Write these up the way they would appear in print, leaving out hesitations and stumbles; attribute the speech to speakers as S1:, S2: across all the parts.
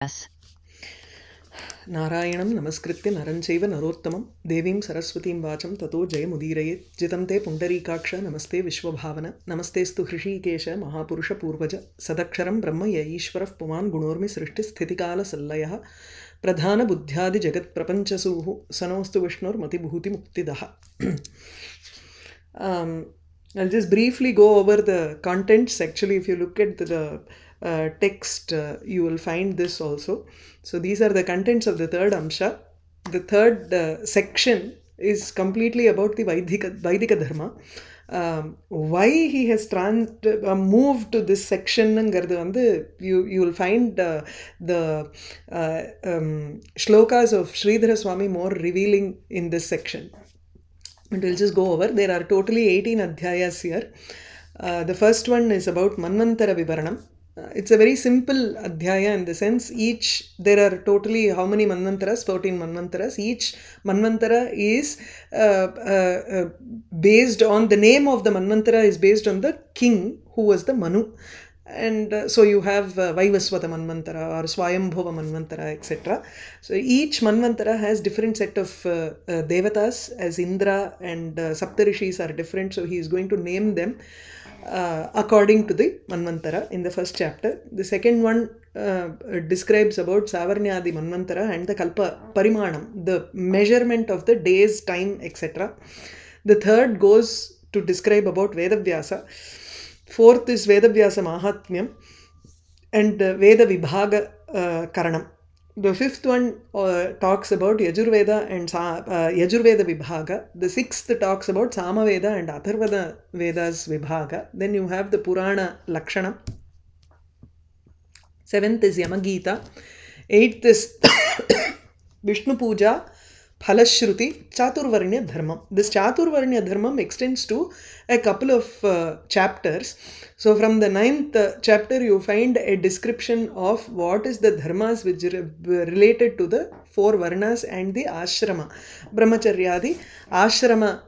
S1: Yes.
S2: नारायणं नमस्कृत्य नरं चैव नरोत्तमं देवीं सरस्वतीं वाचं ततो जयमुदीरयेत् जितं ते पुण्डरीकाक्ष नमस्ते विश्वभावन नमस्तेऽस्तु हृषीकेश महापुरुषपूर्वज सदक्षरं ब्रह्म य ईश्वरः पुमान् गुणोर्मि सृष्टिस्थितिकालसल्लयः प्रधानबुद्ध्यादिजगत्प्रपञ्चसूः सनोऽस्तु विष्णुर्मतिभूतिमुक्तिदः I'll just briefly go over the contents. Actually, if you look at the text, you will find this also. So these are the contents of the third Amsha. The third section is completely about the Vaidika Dharma. Why he has moved to this section, you will find the shlokas of Sridhara Swami more revealing in this section. And we'll just go over. There are totally 18 adhyayas here. The first one is about Manvantara Vivaranam. It's a very simple adhyaya in the sense there are totally how many Manvantaras? 14 Manvantaras. Each Manvantara is based on, the name of the Manvantara is based on the king who was the Manu. And so you have Vaivasvata Manvantara or Swayambhuva Manvantara, etc. So each Manvantara has different set of devatas, as Indra and Saptarishis are different. So he is going to name them according to the Manvantara in the first chapter. The second one describes about Savarnyadi Manvantara and the Kalpa Parimanam, the measurement of the days, time, etc. The third goes to describe about Vedavyasa. Fourth is Vedavyasa Mahatmyam and Veda Vibhaga Karanam. The fifth one talks about Yajurveda and Yajurveda Vibhaga. The sixth talks about Samaveda and Atharvada Vedas Vibhaga. Then you have the Purana Lakshana. Seventh is Yamagita. Eighth is Vishnu Puja, Phalashruti, Chaturvarnya Dharmam. This Chaturvarnya Dharmam extends to a couple of chapters. So from the 9th chapter you find a description of what is the dharmas which are related to the 4 varnas and the ashrama. Brahmacharyadi, ashrama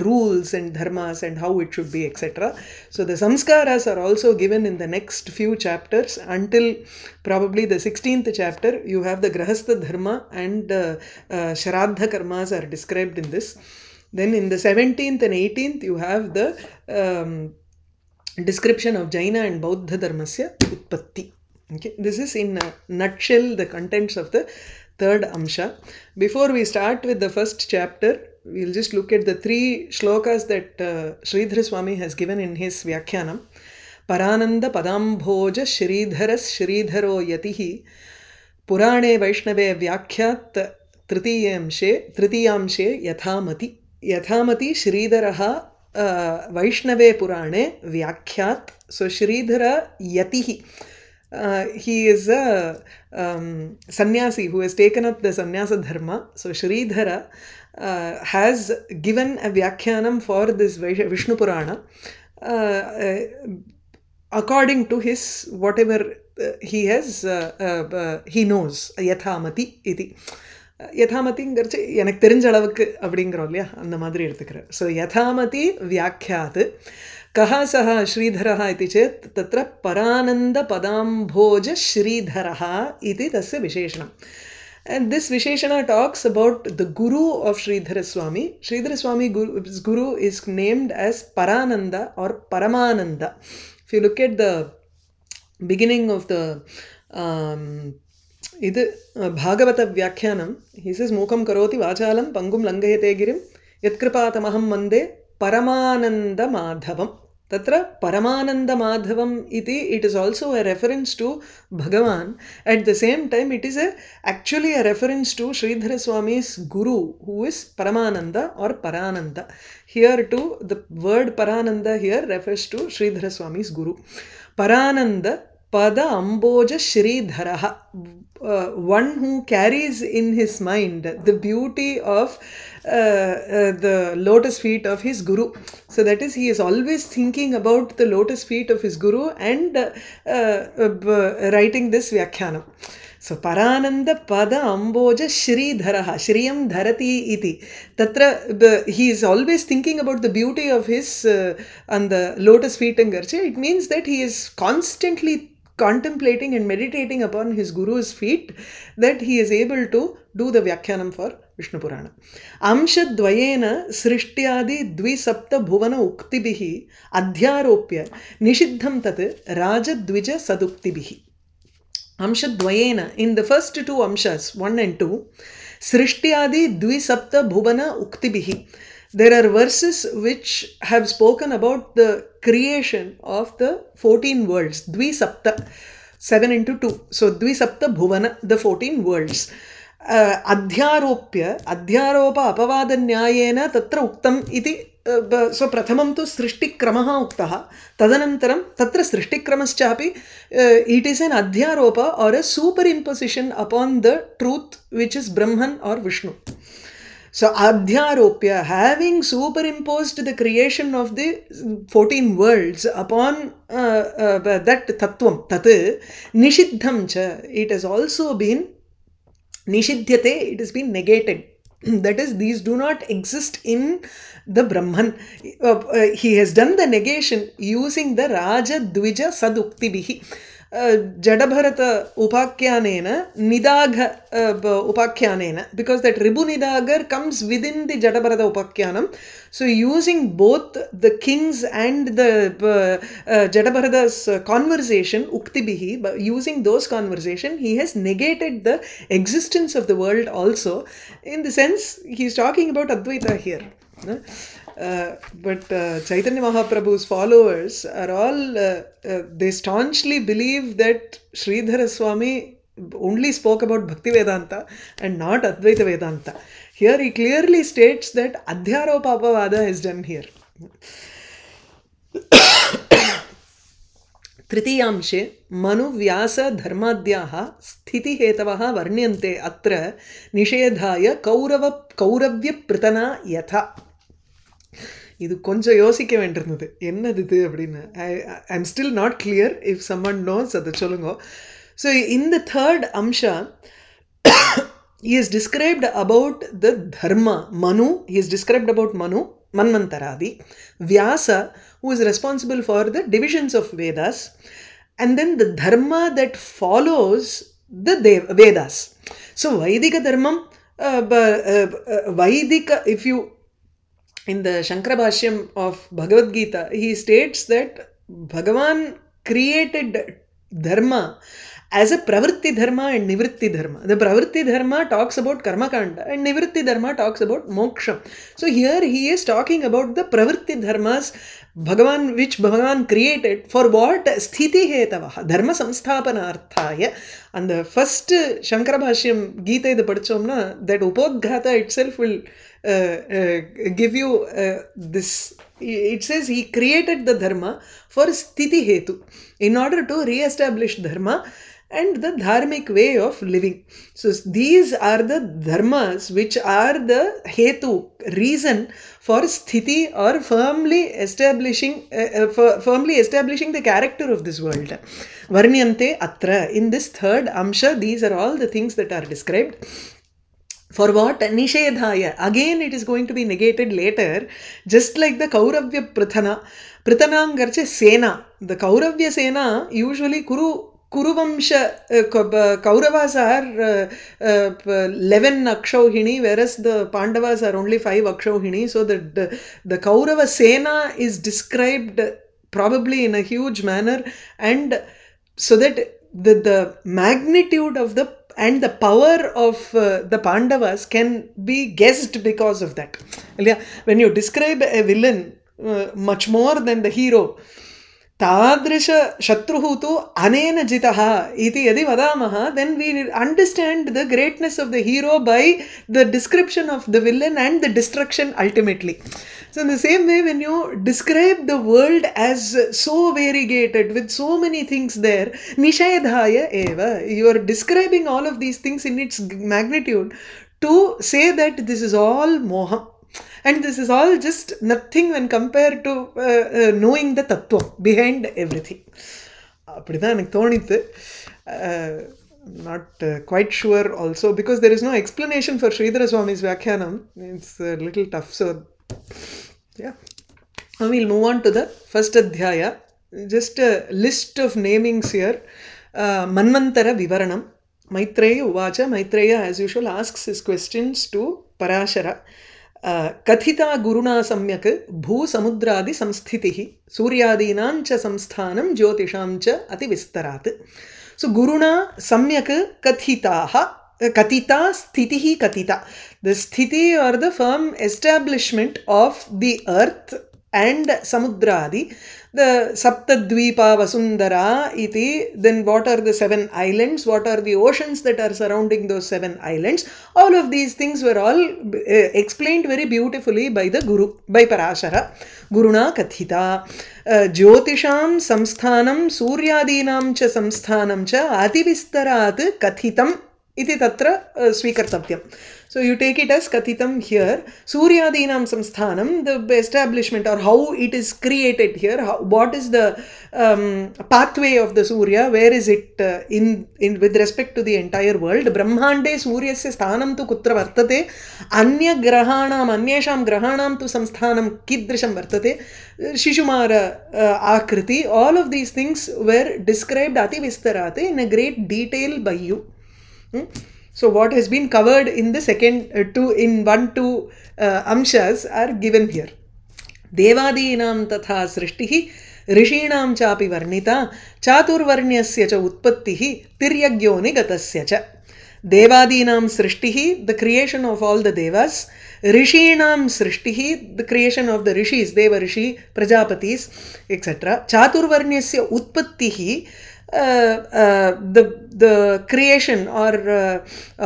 S2: rules and dharmas and how it should be, etc. So the samskaras are also given in the next few chapters until probably the 16th chapter. You have the grahastha dharma and shraddha karmas are described in this. Then in the 17th and 18th you have the description of Jaina and Bauddha dharmasya utpatti. Okay, this is in a nutshell the contents of the third Amsha. Before we start with the first chapter, we'll just look at the 3 shlokas that Sridhara Swami has given in his Vyakhyanam. Parananda Padambhoja Shridharas Shridharo Yatihi Purane Vaishnave Vyakhyat Tritiyamshe Yathamati Yathamati Shridharaha Vaishnave Purane Vyakhyat. So Shridhara Yatihi. He is a sannyasi who has taken up the sannyasa dharma. So Sridhara has given a vyakhyanam for this Vishnu Purana according to his whatever he has he knows. Yathamati iti. யதாமதிங்கிறச்சு எனக்கு தெரிஞ்ச அளவுக்கு அப்படிங்கிறோம் இல்லையா, அந்த மாதிரி எடுத்துக்கிறேன். So யதாமதி வியாக்கியாத் கஹா சஹா ஸ்ரீதரः इति चेत् तत्र परानन्दपदाम्भोज श्रीधरः इति तस्य विशेषणम्. And this Visheshana talks about the guru of Sridhara Swami. Sridhara Swami guru is named as Parananda or Paramananda. If you look at the beginning of the இது பாகவத வியாக்கியானம், he says மூகம் கரோதி வாசாலம் பங்கும் லங்கயதே கிரிம் யத்கிருபாதமஹம் வந்தே பரமானந்த மாதவம். தத்ர பரமானந்த மாதவம் iti, it is also a reference to Bhagavan. At the same time it is actually a reference to Sridhara Swami's guru who is Paramananda or Parananda. Here too the word Parananda here refers to Sridhara Swami's guru. Parananda Pada Amboja Shridharaha, one who carries in his mind the beauty of the lotus feet of his guru. So that is, he is always thinking about the lotus feet of his guru and writing this Vyakhyanam. So Parananda Pada Amboja Shridharaha, Shriyam Dharati iti. Tatra he is always thinking about the beauty of his and the lotus feet and garche. It means that he is constantly contemplating and meditating upon his guru's feet that he is able to do the Vyakhyanam for Vishnu Purana. Amshadvayena srishtyadi dvisapta bhuvana uktibihi adhyaropya nishiddham tat rajadvija saduktibihi. Amshadvayena, in the first two amshas, 1 and 2, srishtyadi dvisapta bhuvana uktibihi. There are verses which have spoken about the creation of the 14 worlds. Dvisapta, 7 into 2. So, Dvisapta Bhuvana, the 14 worlds. Adhyaropya, Adhyaropa Apavada Nyayena Tatra Uktam iti. So, Prathamam tu Srishti Kramaha Uktaha. Tadanantaram, Tatra Srishti Kramaschapi. It is an Adhyaropa or a superimposition upon the truth which is Brahman or Vishnu. So, Adhyaropya, having superimposed the creation of the 14 worlds upon that Tattvam, Tat, Nishiddham cha, it has also been Nishidhyate, it has been negated. That is, these do not exist in the Brahman. He has done the negation using the Raja Dvija Saduktibihi. Jadabharata Upakyanena, Nidagha Upakyanena, because that Ribu Nidagar comes within the Jadabharata Upakyanam. So, using both the kings and the Jadabharata's conversation, Uktibihi, but using those conversation, he has negated the existence of the world also. In the sense, he is talking about Advaita here. But Chaitanya Mahaprabhu's followers are all, they staunchly believe that Sridhara Swami only spoke about Bhakti Vedanta and not Advaita Vedanta. Here he clearly states that Adhyaropa Apavada is done here. Tritiyamshe Manu Vyasa Dharmadhyaha Sthiti Hetavaha Varnyante Atra Nishedhaya Kauravya Pritana Yatha. இது கொஞ்சம் யோசிக்க வேண்டியிருந்தது என்னது இது அப்படின்னு I'm still not clear. If someone knows அதை சொல்லுங்க. So in the third amsha he is described about the dharma. Manu, he is described about Manu, Manmantaradi, Vyasa, who is responsible for the divisions of Vedas, and then the dharma that follows the Vedas. So Vaidika dharmam, Vaidika, if you in the Shankara Bhashyam of Bhagavad Gita, he states that Bhagavan created dharma as a pravritti dharma and nivritti dharma. The pravritti dharma talks about karma kanda and nivritti dharma talks about moksha. So here he is talking about the pravritti dharmas which Bhagavan created for what? Sthiti hetavaha, dharma samsthapana arthaya. And the first Shankara Bhashyam Gita idu padichomna, that Upodghata itself will give you this. It says he created the dharma for sthiti hetu, in order to re-establish dharma and the dharmic way of living. So these are the dharmas which are the hetu, reason for sthiti, or firmly establishing the character of this world. Varnyante atra, in this third amsha, these are all the things that are described. For what? Nishedhaya. Again it is going to be negated later, just like the Kauravya Prithana. Prithanangarche Sena. The Kauravya Sena, usually Kuruvamsha, Kauravas are 11 Akshauhini, whereas the Pandavas are only 5 Akshauhini. So the Kaurava Sena is described probably in a huge manner, and so that the magnitude of the and the power of the Pandavas can be guessed because of that. When you describe a villain much more than the hero, Tadrisha Shatruhu tu Anena Jitaha iti yadi vadamaha, then we understand the greatness of the hero by the description of the villain and the destruction ultimately. So in the same way, when you describe the world as so variegated with so many things there, Nishayadhaya eva, you are describing all of these things in its magnitude to say that this is all moha. And this is all just nothing when compared to knowing the tattva behind everything. Not quite sure also, because there is no explanation for Sridhara Swami's Vyakhyanam. It's a little tough. So, yeah. Now we'll move on to the first adhyaya. just a list of namings here. Manvantara Vivaranam. Maitreya Uvacha. Maitreya, as usual, asks his questions to Parashara. Kathita Guruna Samyak Bhu Samudradi Samsthitihi Suryadinam cha Samsthanam Jyotisham cha Ati Vistarat. So Guruna Samyak Kathitaha Katita Sthitihi Katita. The Sthiti or the firm establishment of the earth and Samudradi. The Saptadvipa Vasundara iti, then what are the 7 islands, what are the oceans that are surrounding those 7 islands. All of these things were all explained very beautifully by the Guru, by Parashara. Guruna Kathita. Jyotisham Samsthanam Suryadinam cha Samsthanam cha Ativistarat Kathitam iti tatra svikartavyam. So you take it as Kathitam here. Suryadinam Samsthanam, the establishment or how it is created here. What is the pathway of the Surya? Where is it in with respect to the entire world? Brahmande Suryasya sthanam tu kutra vartate. Anya grahanam, anyesham grahanam tu samsthanam kidrisham vartate. Shishumara Akriti. All of these things were described Ati Vistarate in a great detail by you. So what has been covered in the second 1-2 amshas are given here. Devadinam tatha srishtihi rishinam chapi varnita chaturvarnyasya cha utpattihi tiryagyoni gatasya cha. Devadinam srishtihi, the creation of all the devas. Rishinam srishtihi, the creation of the rishis, Deva Rishi, Prajapatis, etc. Chaturvarnyasya utpattihi, the creation or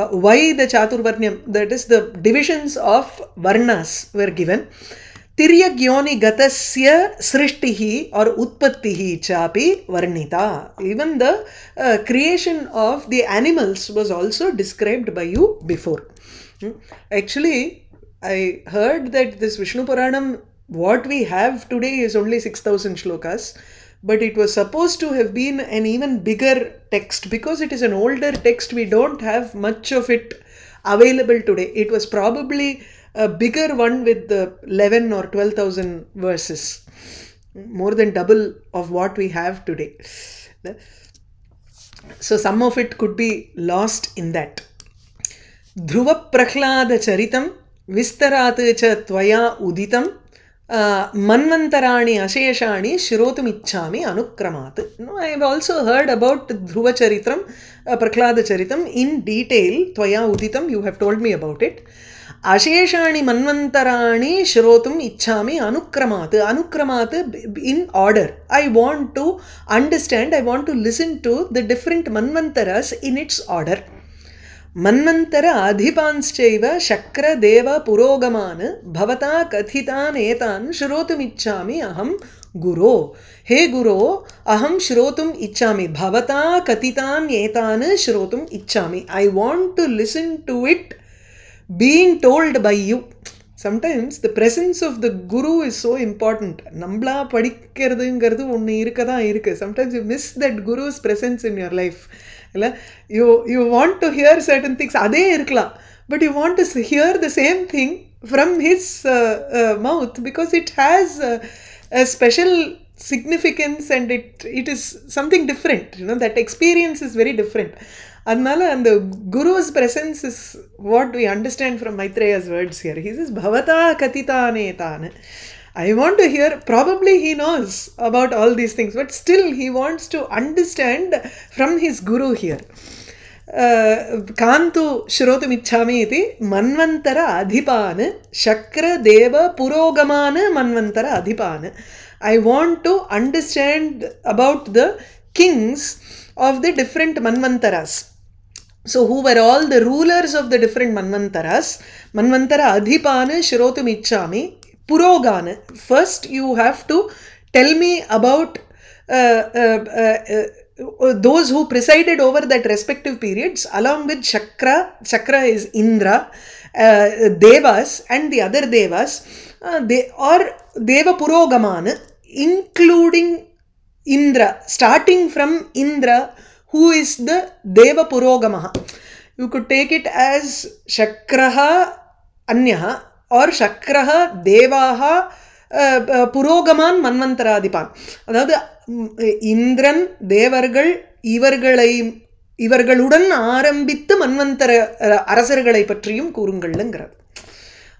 S2: why the Chaturvarnyam, that is the divisions of Varnas were given. Tiryagyoni gatasya srishtihi or utpattihi chapi varnita. Even the creation of the animals was also described by you before. Actually, I heard that this Vishnu Puranam, what we have today is only 6,000 shlokas. But it was supposed to have been an even bigger text. Because it is an older text, we don't have much of it available today. It was probably a bigger one with the 11 or 12,000 verses. More than double of what we have today. So some of it could be lost in that. Dhruva Prahlada Charitam Vistarat cha Tvaya Uditam Manvantarani Asheshani Shirotumichami Anukramat. No, I have also heard about Dhruva Charitram, Prahlada Charitam in detail. Tvaya Uditam, you have told me about it. Asheshani Manvantarani Shirotum Ichami Anukramat. Anukramat in order. I want to understand, I want to listen to the different Manvantaras in its order. Manvantara adhipanschaiva Shakra Deva Purogaman Bhavata Kathitan Etan Shrotum Ichami Aham Guru. Hey Guru, Aham Shrotum Ichami. Bhavata Kathitan Etan Shrotum Ichami. I want to listen to it being told by you. Sometimes the presence of the Guru is so important. Nambla padikkiradungiradhu onnu irukada irukku. Sometimes you miss that Guru's presence in your life. You want to hear certain things, but you want to hear the same thing from his mouth because it has a special significance and it is something different. That experience is very different. And the Guru's presence is what we understand from Maitreya's words here. He says, Bhavata Katitane Tane. I want to hear, probably he knows about all these things, but still he wants to understand from his Guru here. Kantu Shrotumichami iti Manvantara Adhipan Shakra Deva Purogaman Manvantara Adhipan. I want to understand about the kings of the different Manvantaras. So who were all the rulers of the different Manvantaras? Manvantara Adhipana Shrotum Ichami Purogan. First you have to tell me about those who presided over that respective periods along with Shakra. Shakra is Indra, Devas and the other Devas. They are Deva Purogaman, including Indra, starting from Indra, who is the Deva Purogamaha. You could take it as Shakraha Anyaha or Shakraha Devaha புரோகமான் மன்வந்தராதிபான். அதாவது இந்திரன் தேவர்கள் இவர்களுடன் ஆரம்பித்து மன்வந்தர அரசர்களை பற்றியும் கூறுங்கள்ங்கிறது.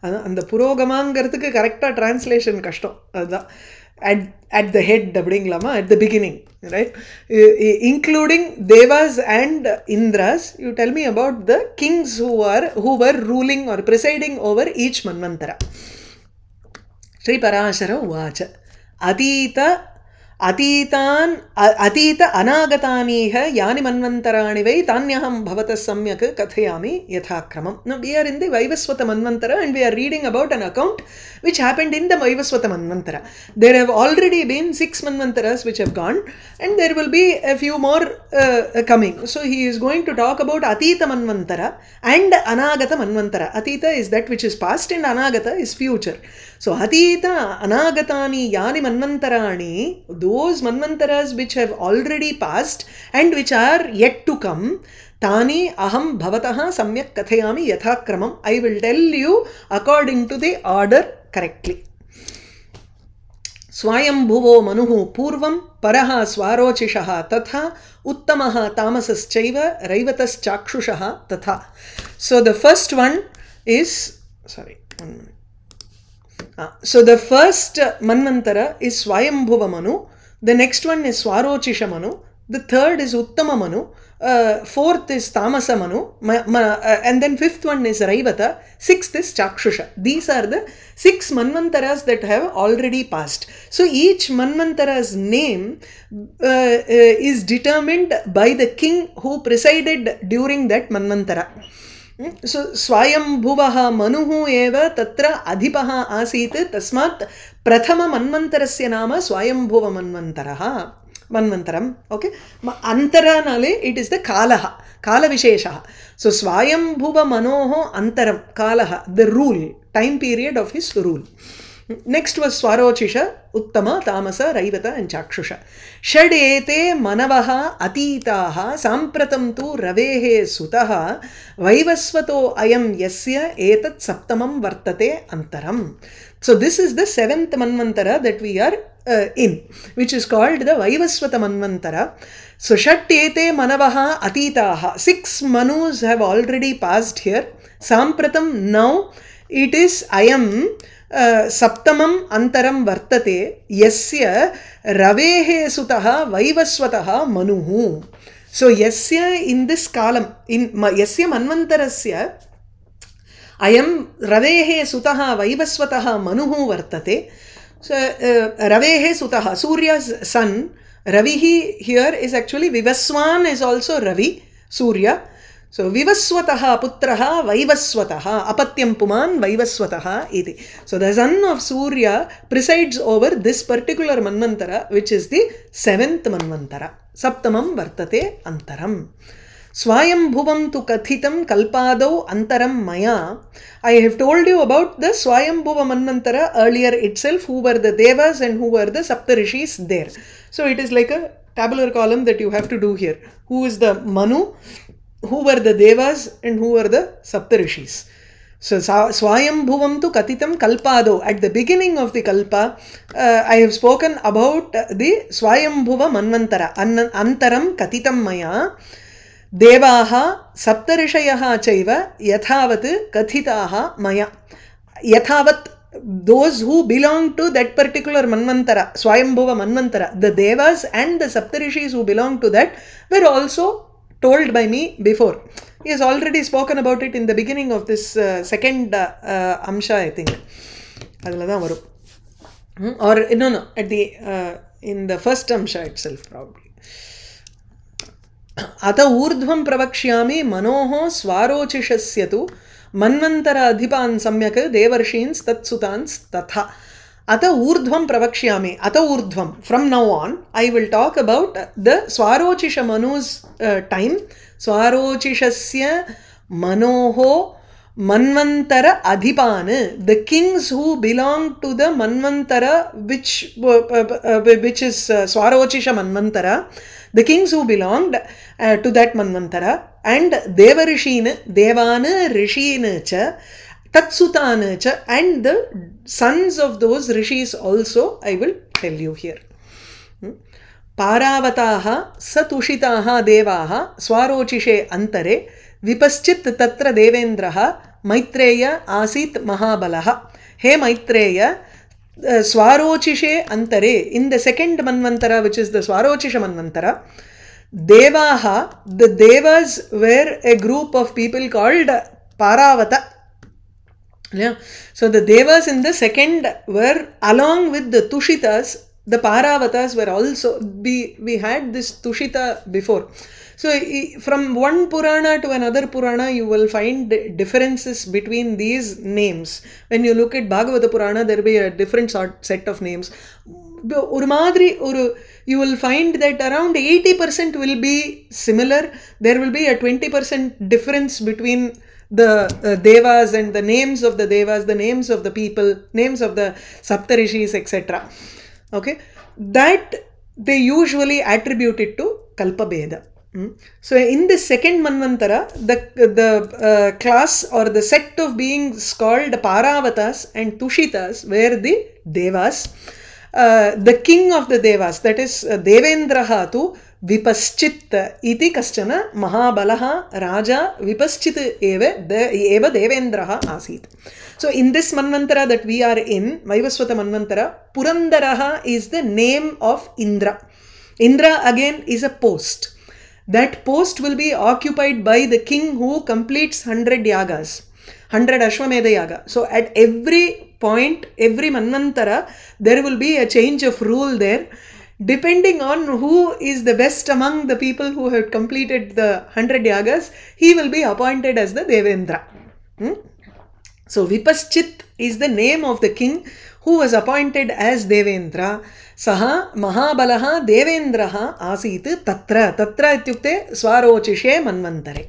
S2: அதான் அந்த புரோகமாங்கிறதுக்கு கரெக்டாக translation கஷ்டம். அதுதான் at the head அப்படிங்களாமா, at the beginning, right? Including devas and indras, you tell me about the kings who were ruling or presiding over each manvantara. Sri Parashara uvacha अतीत अनागतानीह यानि मन्वन्तराणि वै तान्यहं भवतः सम्यक् कथयामि यथाक्रमम्. Now we are in the Vaivaswata Manvantara and we are reading about an account which happened in the Vaivaswata Manvantara. There have already been 6 Manvantaras which have gone and there will be a few more coming. So he is going to talk about Atita Manvantara and Anagata Manvantara. Atita is that which is past and Anagata is future. So Atita Anagatani Yani Manvantarani, those manvantaras which have already passed and which are yet to come, tani aham bhavataha samyak kathayami yathakramam, I will tell you according to the order correctly. Swayambhuvo manuhu purvam paraha swarochishaha tatha uttamaha tamasaschaiva raivatas chakshushaha tatha. So the first one is, sorry, 1 minute. So the first manvantara is Swayambhuva Manu, the next one is Swarochisha Manu, the third is Uttama Manu, fourth is Tamasa Manu, and then fifth one is Raivata, sixth is Chakshusha. These are the 6 manvantaras that have already passed. So each manvantara's name is determined by the king who presided during that manvantara. So Swayambhuvaha Manuhu eva tatra adhipaha asit tasmat prathama manvantarasya nama Swayambhuva manvantaram. Okay, antaranale it is the kalaha, kala visheshaha. So Swayambhuva Manoho antaram, kalaha, the rule, time period of his rule. Next was Swarochisha, Uttama, Tamasa, Raivata and Chakshusha. Shadete manavaha atitaha sampratam tu ravehe sutaha vaivasvato ayam yasya etat saptamam vartate antaram. So this is the 7th manvantara that we are in, which is called the Vaivasvata Manvantara. So Shatete manavaha atitaha, 6 manus have already passed here. Sampratam, now it is ayam saptamam antaram vartate yasya ravehe sutaha vaivasvataha manuhu. So yasya in this column, in yasya manvantarasya ayam ravehe sutaha vaivasvataha manuhu vartate. So ravehe sutaha, Surya's son, Ravihi here is actually Vivaswan is also Ravi, Surya. So Vivaswataha putraha Vaivaswataha apatyam puman Vaivaswataha iti. So the son of Surya presides over this particular manvantara, which is the 7th manvantara. Saptamam vartate antaram. Swayambhuvam tu kathitam kalpadau antaram maya. I have told you about the Swayambhuva manvantara earlier itself, who were the devas and who were the saptarishis there. So it is like a tabular column that you have to do here. Who is the Manu, who were the devas and who were the saptarishis. So Swayambhuvam tu katitam kalpado, at the beginning of the kalpa, I have spoken about the Swayambhuva manvantara. Antaram katitam maya devaha saptarishayaha chaiva yathavat kathitaha maya. Yathavat, those who belong to that particular manvantara, Swayambhuva manvantara, the devas and the saptarishis who belong to that were also told by me before. He has already spoken about it in the beginning of this second amsha, I think. Or no, at the in the first amsha itself probably. Ata urdhvam pravakshami manoho swarochishasya manvantara adhipan samyak devarshins tatsutans tatha. Ata urdhvam pravakshyami. Ata urdhvam. From now on, I will talk about the Swarochisha Manu's time. Swarochishasya Manoho Manvantara Adhipan. The kings who belong to the Manvantara, which is Swarochisha Manvantara. The kings who belonged to that Manvantara. And Devarishin, Devana Rishin cha Tatsutana cha, and the sons of those rishis also I will tell you here. Paravataha satushitaha devaha swarochishe antare vipaschit tatra devendraha Maitreya asit mahabalaha. He Maitreya, Swarochishe antare, in the second Manvantara, which is the Swarochisha Manvantara, Devaha, the Devas were a group of people called Paravata. Yeah. So the Devas in the second were, along with the Tushitas, the Paravatas were also, we had this Tushita before. So from one Purana to another Purana, you will find differences between these names. When you look at Bhagavata Purana, there will be a different set of names. You will find that around 80% will be similar. There will be a 20% difference between the Devas and the names of the Devas, the names of the people, names of the Saptarishis, etc. Okay, that they usually attribute it to Kalpabheda. So in the second Manvantara, the class or the sect of beings called Paravatas and Tushitas were the Devas. The king of the Devas, that is Devendraha tu Vipaschit iti kaschana Mahabalaha Raja Vipaschit eva Devendraha asit. So in this Manvantara that we are in, Vaivasvata Manvantara, Purandaraha is the name of Indra. Indra again is a post. That post will be occupied by the king who completes 100 yagas, 100 Ashwamedha yaga. So at every point, every Manvantara, there will be a change of rule there. Depending on who is the best among the people who have completed the 100 yagas, he will be appointed as the Devendra. So Vipaschit is the name of the king who was appointed as Devendra. Saha Mahabalaha Devendraha asit tatra. Tatra ityukte Swarochishe Manvantare.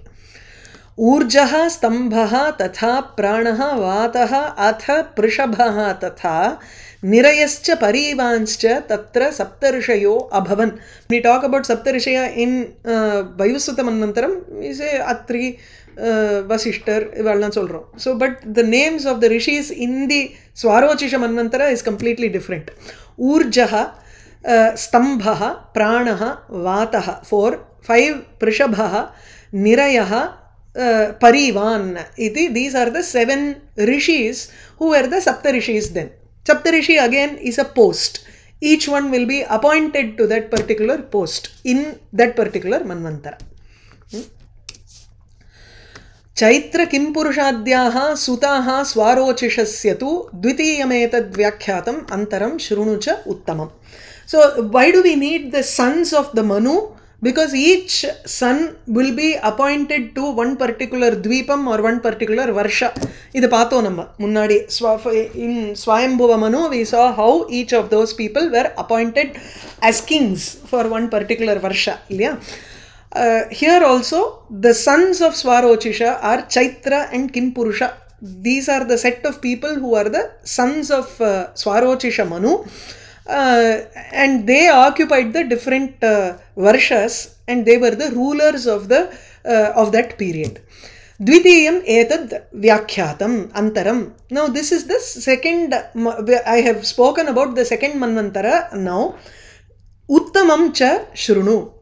S2: Urjaha Stambhaha tatha Pranaha Vataha atha Prishabhaha tatha Nirayascha Parivanscha tatra Saptarishayo Abhavan. We talk about Saptarishaya in Vaivasvata Manvantaram, we say Atri, Vasishtar, ivallan solrom. So, but the names of the rishis in the Swarochisha Manvantara is completely different. Urjaha, Stambhaha, Pranaha, Vataha, 4, 5, Prishabhaha, Nirayaha, Parivan, iti. These are the 7 rishis who were the Saptarishis then. Saptarishi again is a post. Each one will be appointed to that particular post in that particular Manvantara. Chaitra Kimpurushaadhyaha Sutaha Swarochishasya Dvitiyam Vyakyatam Antaram Shrunucha Uttamam. So why do we need the sons of the Manu? Because each son will be appointed to one particular Dvipam or one particular Varsha. This is Munnadi. In Swayambhuva Manu, we saw how each of those people were appointed as kings for one particular Varsha. Here also, the sons of Swarochisha are Chaitra and Kimpurusha. These are the set of people who are the sons of Swarochisha Manu. And they occupied the different Varshas, and they were the rulers of that period. Dvitiyam etad Vyakyatam Antaram. Now this is the second, I have spoken about the second Manvantara now. Uttamam cha Shrunu.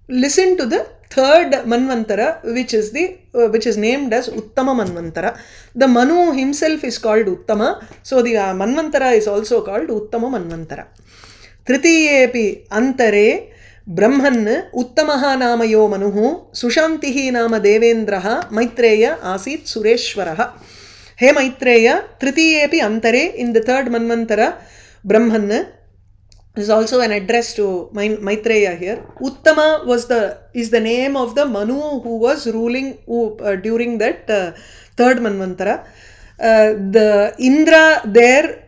S2: Listen to the third Manvantara, which is named as Uttama Manvantara. The Manu himself is called Uttama, so the Manvantara is also called Uttama Manvantara. Tritiyepi Antare Brahman Uttamaha Namayo Manuhu Sushantihi Nama Devendraha Maitreya Asit Sureshwaraha. He Maitreya, Tritiyepi Antare, in the third Manvantara, Brahman is also an address to Maitreya here. Uttama is the name of the Manu who was ruling during that third Manvantara. The Indra there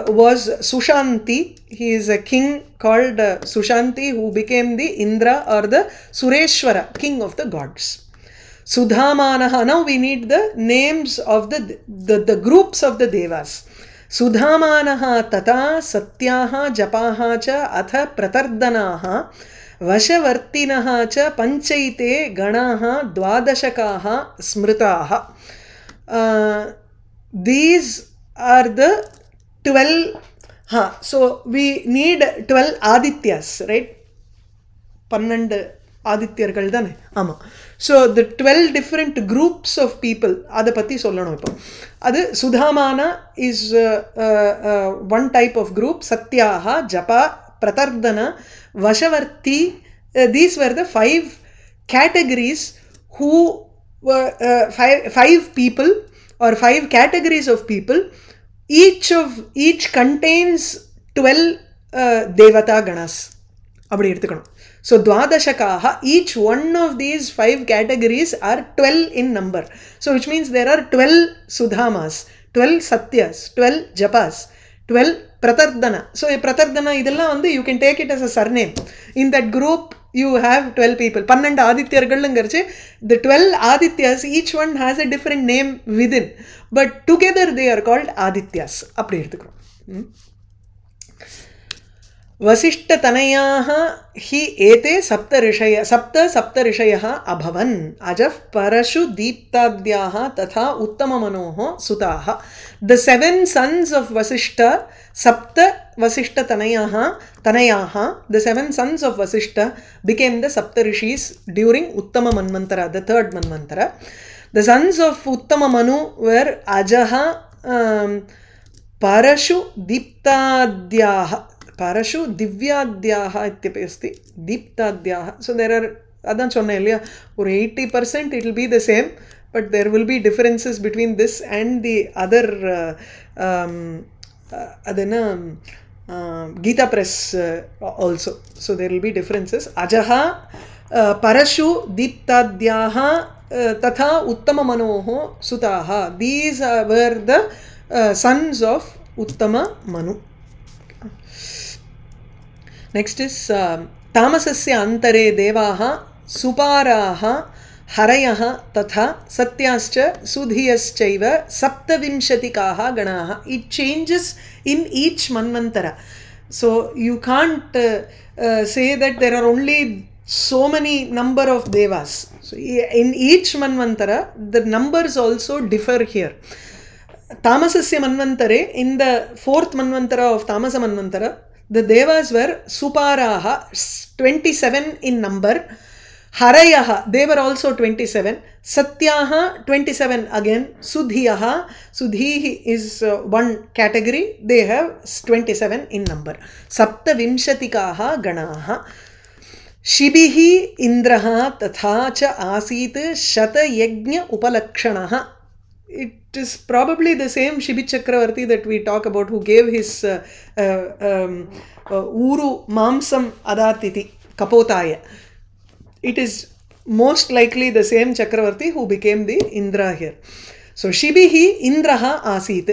S2: was Sushanti. He is a king called Sushanti who became the Indra or the Sureshwara, king of the gods. Sudhamanaha. Now we need the names of the groups of the Devas. Sudhamanaha tata satyaha japaha cha atha pratardanaha vashavartinaha cha panchaite ganaha dvadashakaha smritaha. these are the 12. So we need 12 Adityas, right? 12 ஆதித்யர்கள் தானே? ஆமாம். So the 12 different groups of people அதை பற்றி சொல்லணும். இப்போ அது Sudhamana is one type of group. Satyaha, Japa, Pratardana, Vasavarti, these were the 5 categories who were 5 people or 5 categories of people. Each contains 12 devata ganas. அப்படி எடுத்துக்கணும். So dvadashakaha, each one of these 5 categories are 12 in number. So which means there are 12 sudhamas, 12 satyas, 12 japas, 12 pratardana. So a pratardana idella vandu you can take it as a surname. In that group you have 12 people. 12 adityargalungarche, the 12 adityas, each one has a different name within, but together they are called adityas. Appadi eduthukom. वसिष्ठतनयाः हि एते सप्त ऋषयः अभवन् अजः परशु दीप्ताद्याः तथा उत्तममनोः सुताः. The 7 sons of Vasishta, सप्त वसिष्ठतनयाः, the 7 sons of Vasishta became the Sapta Rishis during Uttama Manvantara, the 3rd Manvantara. The sons of Uttama Manu were Ajaha, Parashu Diptadyaha, Parashu Divyadyaha ityapि asti, Diptadyaha. So there are, adan sonna illaya, or 80% it will be the same, but there will be differences between this and the other adana Gita Press also. So there will be differences. Ajaha, Parashu Diptadyaha, tatha Uttama Manoho Sutaha. These were the sons of Uttama Manu. Next is tamasasya antare devaha suparaha harayaha tatha satyascha sudhiyaschaiva saptavimshatikaha ganaha. It changes in each manvantara. So you can't say that there are only so many number of devas. So in each manvantara the numbers also differ here. Tamasasya manvantare, in the 4th manvantara of Tamasa manvantara, the devas were suparaha, 27 in number. Harayaha, they were also 27. Satyaha, 27 again. Sudhiyaha, Sudhihi is one category. They have 27 in number. Sapta vimshatikaha ganaha. Shibihi indraha tatha cha asit shata yajna upalakshanaha. It is probably the same Shibi Chakravarti that we talk about, who gave his Uru Mamsam Adatiti Kapotaya. It is most likely the same Chakravarti who became the Indra here. So Shibihi Indraha Asit.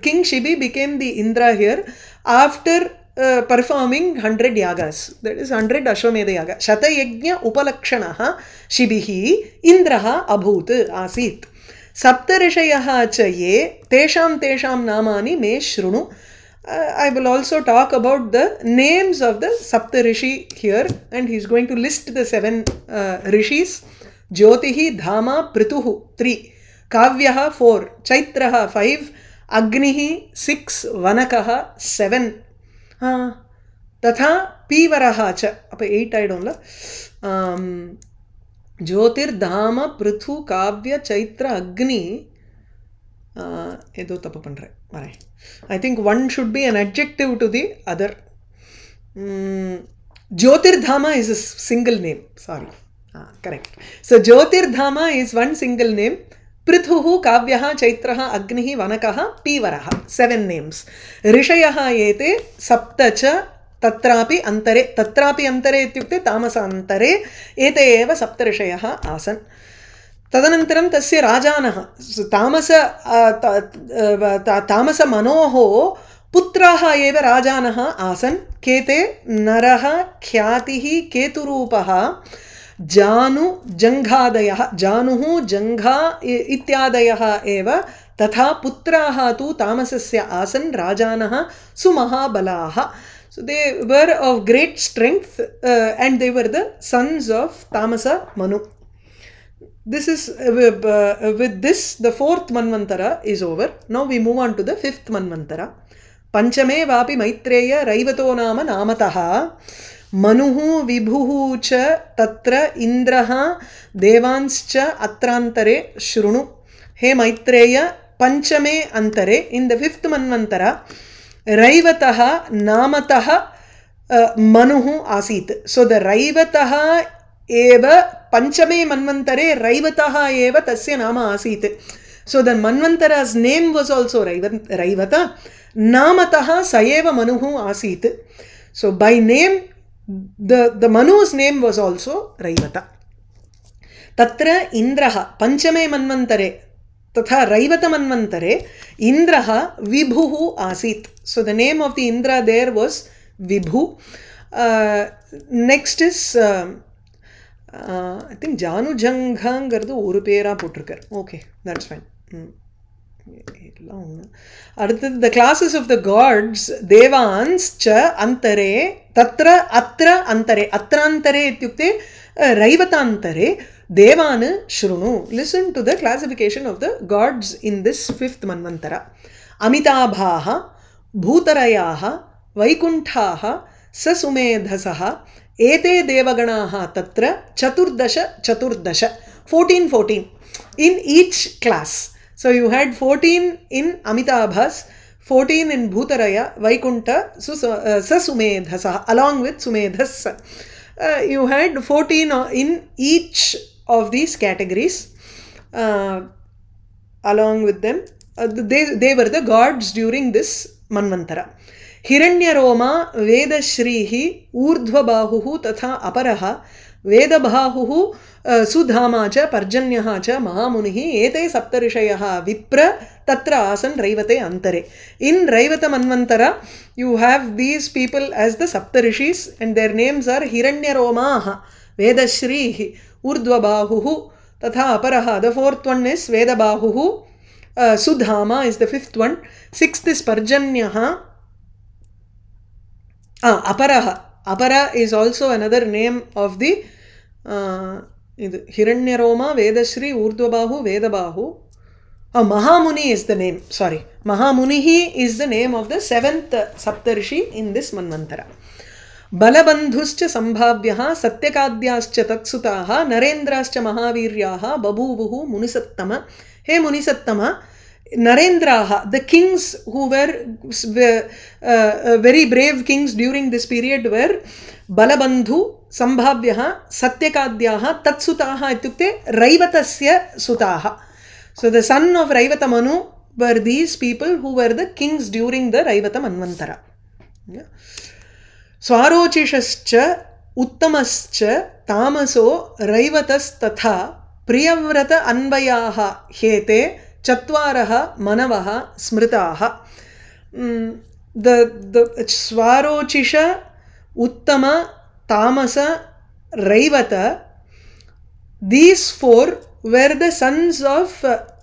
S2: King Shibi became the Indra here after performing 100 yagas. That is 100 Ashwamedha yaga. Shata yajna upalakshanaha Shibihi Indraha Abhut Asit. Saptarishayah cha ye tesham namani me shrunu. I will also talk about the names of the Saptarishi here, and he is going to list the 7 rishis. Jyotihi, Dhama, Prituhu 3, Kavyaha 4, Chaitraha 5, Agnihi 6, Vanakaha 7. Tatha Pivaraha cha. Appa 8 I don't know. Jyotir, Dhama, Prithu, Kavya, Chaitra, Agni. Edo tappu pandre. I think one should be an adjective to the other. Jyotirdhama is a single name. Sorry. Correct. So Jyotirdhama is one single name. Prithuhu, Kavyaha, Chaitraha, Agnihi, Vanakaha, Pivaraha. 7 names. Rishayaha ete saptacha tatrapi antare. Tatrapi antare ityukte tamasa antare. Ete eva saptarishayaha asan. तदनन्तरं तस्य राजानः तामस मनोः पुत्राः एव राजानः आसन्. केते नरः, ख्यातिः, केतुरूपः, जानु, जङ्घादयः, जानुः, जङ्घा इत्यादयः एव. तथा पुत्राः तु तामसस्य आसन् राजानः सुमहाबलाः. So they were of great strength and they were the sons of Tamasa Manu. this is with this the fourth manvantara is over. Now we move on to the fifth manvantara. Panchame vapi maitreya raivato nama namataha manuhu vibhuhu cha tatra indraha devanscha atrantare shrunu. He maitreya, panchame antare, in the fifth manvantara, raivataha namataha manuhu asit. So the raivataha eva panchame manvantare raivataha eva tasya nama asit. So the manvantara's name was also raivata. Namataha sayeva manuhu asit. So by name, the manu's name was also raivata. Tatra indraha panchame manvantare tatha raivata manvantare indraha vibhuhu asit. So the name of the Indra there was Vibhu. Next is I think Janu Janghangardu oru pera potrukar. Okay, that's fine. The classes of the gods, Devans cha antare tatra atra antare atrantare ityukte raivatantare devan shrunu. Listen to the classification of the gods in this fifth manvantara. Amitabhaha bhutarayaha vaikunthaha sasumedhasaha ete devaganaha tatra chaturdasha 14 in each class. So you had 14 in Amitabhas, 14 in Bhutaraya, Vaikuntha, Sasumedhasa, along with Sumedhas. You had 14 in each of these categories. Along with them, they were the gods during this Manvantara. Hiranyaroma Vedashrihi Urdhvabahuhu tatha aparaha Vedabahuhu Sudhama cha Parjanyaha cha Mahamunihi ete saptarishayaha Vipra tatra asan raivate antare. In Raivata Manvantara, you have these people as the Saptarishis, and their names are Hiranyaromaha, Vedashrihi, Urdhvabahuhu, tatha aparaha. The fourth one is Vedabahuhu, Sudhama is the fifth one. Sixth is Parjanyaha. Aparaha. Apara is also another name of the Hiranyaroma, Vedashri, Urdhvabahu, Vedabahu. Mahamuni is the name. Sorry. Mahamunihi is the name of the seventh Saptarishi in this Manvantara. Balabandhuscha Sambhavyaha Satyakadyascha Tatsutaha Narendrascha Mahaviryaha Babuvuhu Munisattama. Hey Munisattama, Narendraha, the kings who were very brave kings during this period were Balabandhu, Sambhavyaha, Satyakadyaha, Tatsutaha ityukte Raivatasya Sutaha. So the son of Raivata Manu were these people who were the kings during the Raivata Manvantara. Swarochishascha Uttamascha Tamaso Raivatas tatha Priyavrata Anvayaha Hete Chatvaraha Manavaha Smritaha. The Swarochisha, Uttama, Tamasa, Raivata, these four were the sons of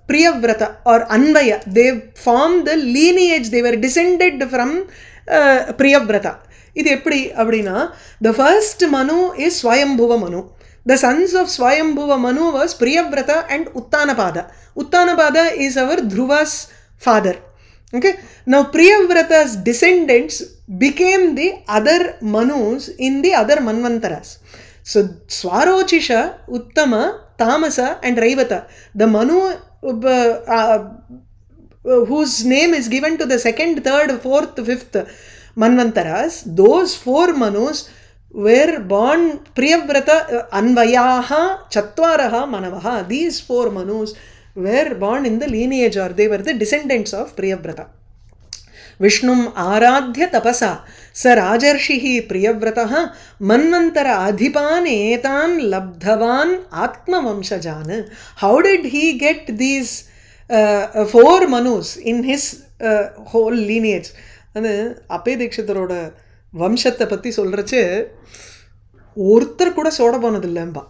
S2: Priyavrata or Anvaya. They formed the lineage, they were descended from Priyavrata. The first Manu is Swayambhuva Manu. The sons of Swayambhuva Manu was Priyavrata and Uttanapada. Uttanapada is our Dhruva's father. Okay. Now Priyavrata's descendants became the other Manus in the other Manvantaras. So Swarochisha, Uttama, Tamasa and Raivata. The Manu whose name is given to the second, third, fourth, fifth Manvantaras, those four Manus were born Priyavrata Anvayaha Chatvaraha Manavaha. These four Manus were born in the lineage, or they were the descendants of Priyavrata. Vishnum Aradhya Tapasa Sa Rajarshihi Priyavrataha Manvantara Adhipan Etan Labdhavan Atma Vamshajana. How did he get these four Manus in his whole lineage? Ape Dikshitaroda வம்சத்தை பற்றி சொல்கிறச்சு ஒருத்தர் கூட சோட போனதில்லைம்பா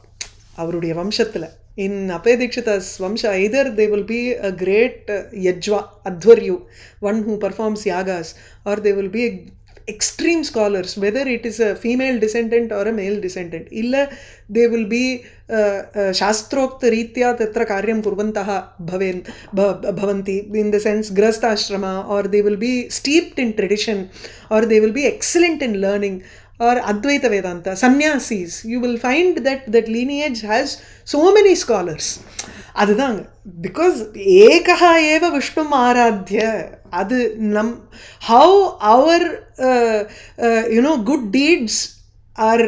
S2: அவருடைய வம்சத்தில். இன் Ape Dikshita's Vamsha, either they will be a great Yajva, Adhvaryu, one who performs yagas, or they will be extreme scholars, whether it is a female descendant or a male descendant. Illa, they will be shastrokta ritya tatra karyam kurvantaha bhavanti, in the sense grahastha ashrama, or they will be steeped in tradition, or they will be excellent in learning, or Advaita Vedanta, sannyasis. You will find that lineage has so many scholars. அதுதாங்க, because ஏகா ஏவ விஷ்ணும் ஆராத்ய, அது how our good deeds are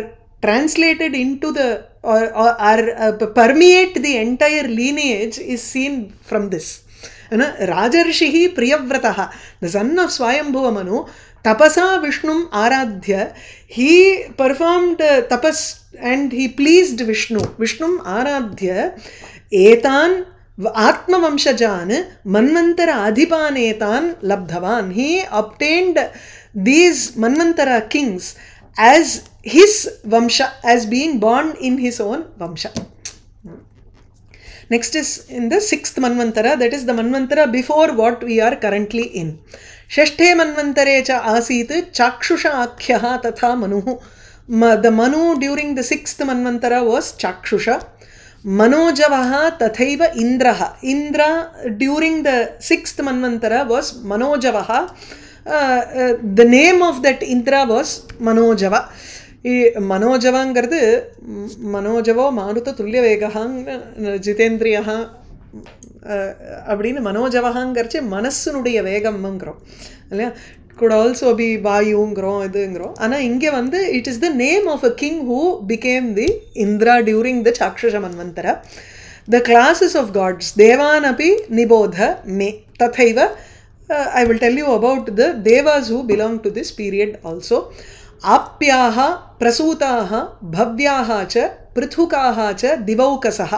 S2: translated into the or permeate the entire lineage is seen from this. Rajarshihi Priyavrataha, the son of Swayambhuva Manu, tapasa Vishnum aradhya, he performed tapas and he pleased Vishnum aradhya etan atmavamshajan manvantara adhipanetan labdhavan. He obtained these manvantara kings as his vamsha, as being born in his own vamsha. Next is in the 6th manvantara, that is the manvantara before what we are currently in. Shashthe manvantare cha asit chakshusha akhyaha tatha manuhu. The Manu during the 6th manvantara was Chakshusha. Manojavaha tathaiva Indraha. Indra during the 6th manvantara was Manojavaha. The name of that Indra was Manojava. ಮನೋಜವಂಗರ್ದು ಮನೋಜವೋ ಮಾರುತ ತುಲ್ಯ ವೇಗಹಾಂ ஜிதேந்திரியா அப்படின்னு மனோஜவகாங்கிறச்சு மனசுனுடைய வேகம்ங்கிறோம் இல்லையா. could also be வாயுங்கிறோம் இதுங்கிறோம். ஆனால் இங்கே வந்து it is the name of a king who became the Indra during the Chakshusha Manvantara. The classes of gods, Devanapi Nibodha Me Tathaiva. I will tell you about the Devas who belong to this period also. आप्याः प्रसूताः भव्याः च पृथुकाः च दिवौकसः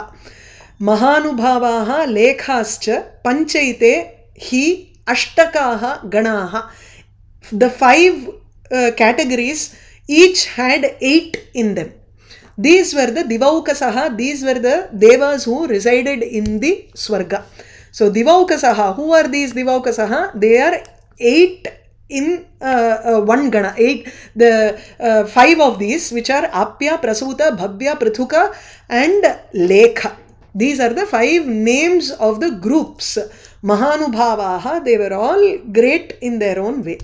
S2: महानुभावाः लेखाश्च पञ्चैते हि अष्टकाः गणाः. The 5 categories each had 8 in them. These were the Divaukasaha, these were the devas who resided in the Swarga. So Divaukasaha, who are these Divaukasaha? They are 8 in one gana, 8, the 5 of these, which are Apya, Prasuta, Bhavya, Prithuka and Lekha. These are the 5 names of the groups. Mahanubhavaha, they were all great in their own way.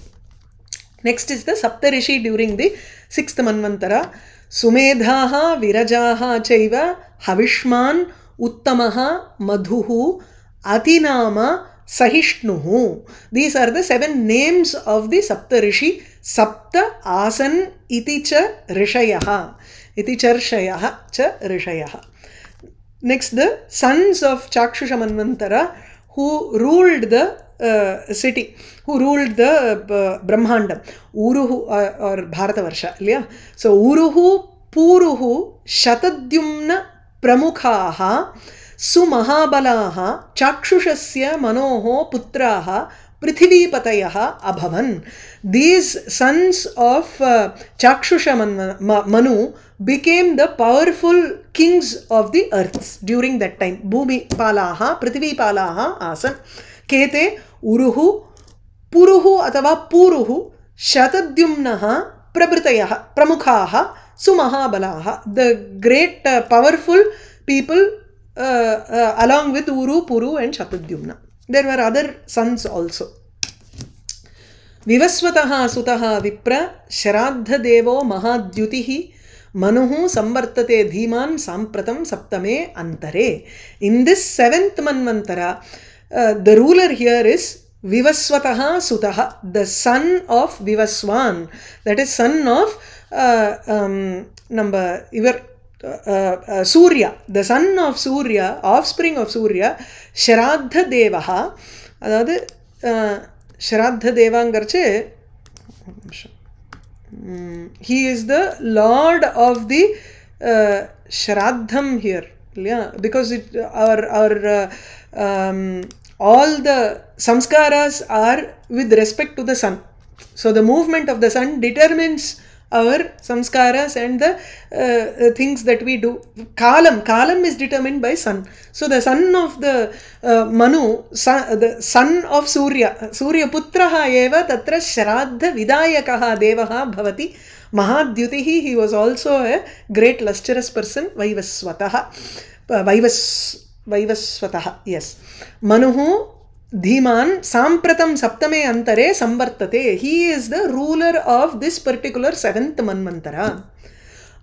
S2: Next is the Saptarishi during the 6th Manvantara. Sumedhaha, Virajaha chaiva, Havishman, Uttamaha, Madhuhu, Atinama, Sahishnuhu. These are the 7 names of the Saptarishi. Sapta Asan iti cha Rishayaha. Iti charshayah cha Rishayaha. Next, the sons of Chakshusha Manvantara who ruled the city, who ruled the Brahmandam. Uruhu or Bharatavarsha. So, Uruhu, Puruhu, Shatadyumna Pramukhaha, Sumahabalaha, Chakshusasya Manoho Putraha, Prithivipatayaha Abhavan. These sons of Chakshusha Manu became the powerful kings of the earths during that time. Bhumi Palaha, Prithivipalaha Asan. Kete Uruhu, Puruhu atava Puruhu, Shatadyumnaha, Prabhritayaha, Pramukhaha, Sumahabalaha. The great powerful people along with Uru, Puru and Shatadyumna. There were other sons also. Vivasvataha sutaha vipra shraddha devo mahadyutihi manuhu samvartate dhiman sampratam saptame antare. In this 7th Manvantara, the ruler here is Vivasvataha sutaha, the son of Vivaswan, that is son of Surya, the son of Surya, offspring of Surya, Shraddha Devaha. Adadu Shraddha Devangarche, he is the lord of the Shraddham here. Yeah, because all the samskaras are with respect to the sun. So the movement of the sun determines our samskaras and the things that we do. Kalam is determined by sun. So the son of the Manu, the son of Surya Putraha eva tatra Shraddha Vidayakaha Devaha Bhavati Mahadyutihi. He was also a great lustrous person. Vaivaswataha. Vaivaswataha, yes. Manuhu Dhiman Sampratam Saptame Antare Samvartate. He is the ruler of this particular 7th Manvantara.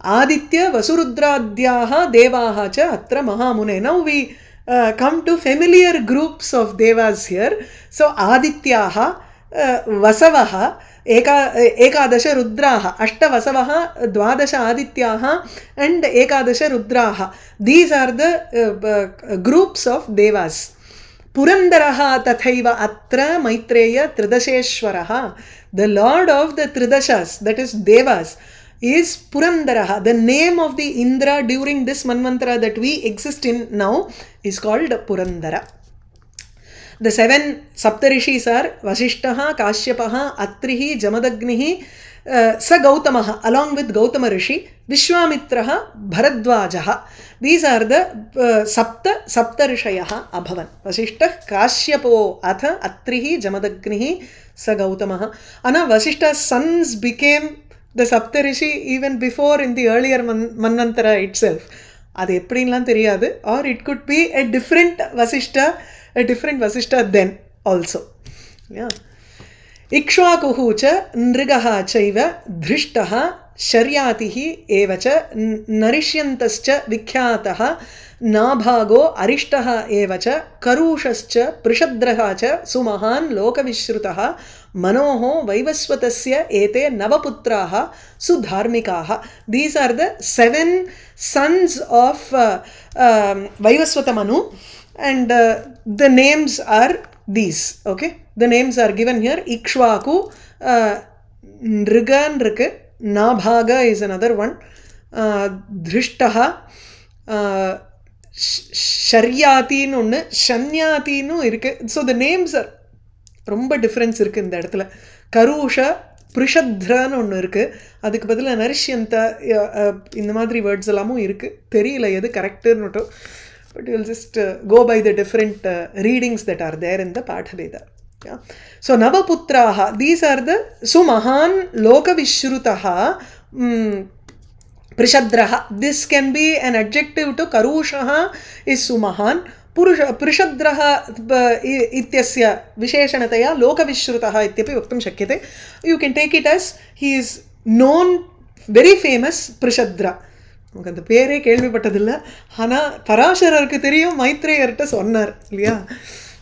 S2: Aditya Vasurudradhyaha Devaha cha Atra Mahamune. Now we come to familiar groups of Devas here. So Adityaha, Vasavaha, Ekadasha Rudraha, Ashta Vasavaha, Dwadasha Adityaha, and Ekadasha Rudraha. These are the groups of Devas. Purandaraha tathaiva atra Maitreya Tridasheshwaraha. The lord of the Tridashas, that is Devas, is Purandaraha. The name of the Indra during this Manvantara that we exist in now is called Purandara. The 7 Saptarishis are Vasishtaha, Kashyapaha, Atrihi, Jamadagnihi, Sa Gautamaha, along with Gautama Rishi, Vishwamitraha, Bharadwajaha. These are the Saptarishayaha Abhavan. Vasishtah, Kashyapo, Atha, Atrihi, Jamadagnihi, Sa Gautamaha. Ana Vasishta's sons became the Saptarishi even before in the earlier Manvantara itself. Adu eppadinlam theriyadu. Or it could be a different Vasishta then also. Yeah. Ikshvakuhu cha nrigaha chaiva dhrishtaha sharyatihi evacha narishyantascha vikhyataha nabhago arishtaha evacha karushascha prishadraha cha sumahan lokavishhrutaha manoho vaivaswatasya ete navaputraha sudharmikaha. These are the 7 sons of Vaivaswata Manu, and the names are these. Okay, the names are given here. Ikshvaku, Nriga Nrike, Nabhaga is another one, Dhrishtaha, Sharyati nunnu, Shanyati nu irke. So the names are romba difference irukku indha edathila. Karusha, Prishadhranu ஒன்று இருக்குது. அதுக்கு பதிலாக நரிஷ்யந்த இந்த மாதிரி words எல்லாமும் இருக்குது. தெரியல எது கரெக்டுன்னு மட்டும். But you will just go by the different readings that are there in the Pathaveda. Yeah. So Navaputraha, these are the Sumahan Lokavishhrutaha Prishadraha. This can be an adjective to Karushaha is Sumahan. Prishadraha ityasya visheshanataya Lokavishhrutaha ityapi vaktum shakyate. You can take it as he is known, very famous Prishadra. அந்த பேரே கேள்விப்பட்டதில்ல. ஆனால் பராசரருக்கு தெரியும், மைத்ரேயர்கிட்ட சொன்னார் இல்லையா?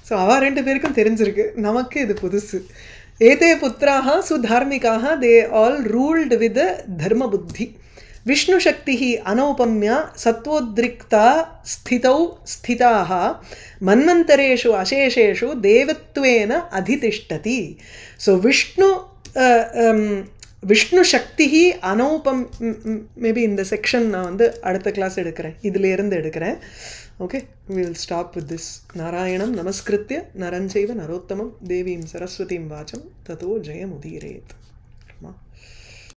S2: So அவ 2 பேருக்கும் தெரிஞ்சிருக்கு. நமக்கு இது புதுசு. ஏதே புத்திராக சுதார்மிகாக, they all ruled with dharma buddhi. Vishnu சக்தி அனௌபம்யா சத்வோத்ரிக்தா ஸ்திதௌ ஸ்திதாக மன்வந்தரேஷு அசேஷேஷு தேவத்வேன அதிதிஷ்டதி. So Vishnu Shakti Anupam, maybe in the section now, the adutha class edukren. Idile irundhu edukren. Okay, we will stop with this. Narayanam Namaskritya Naranchaiva Narottamam Devim Saraswatim Vacham Tato Jayam Udiret.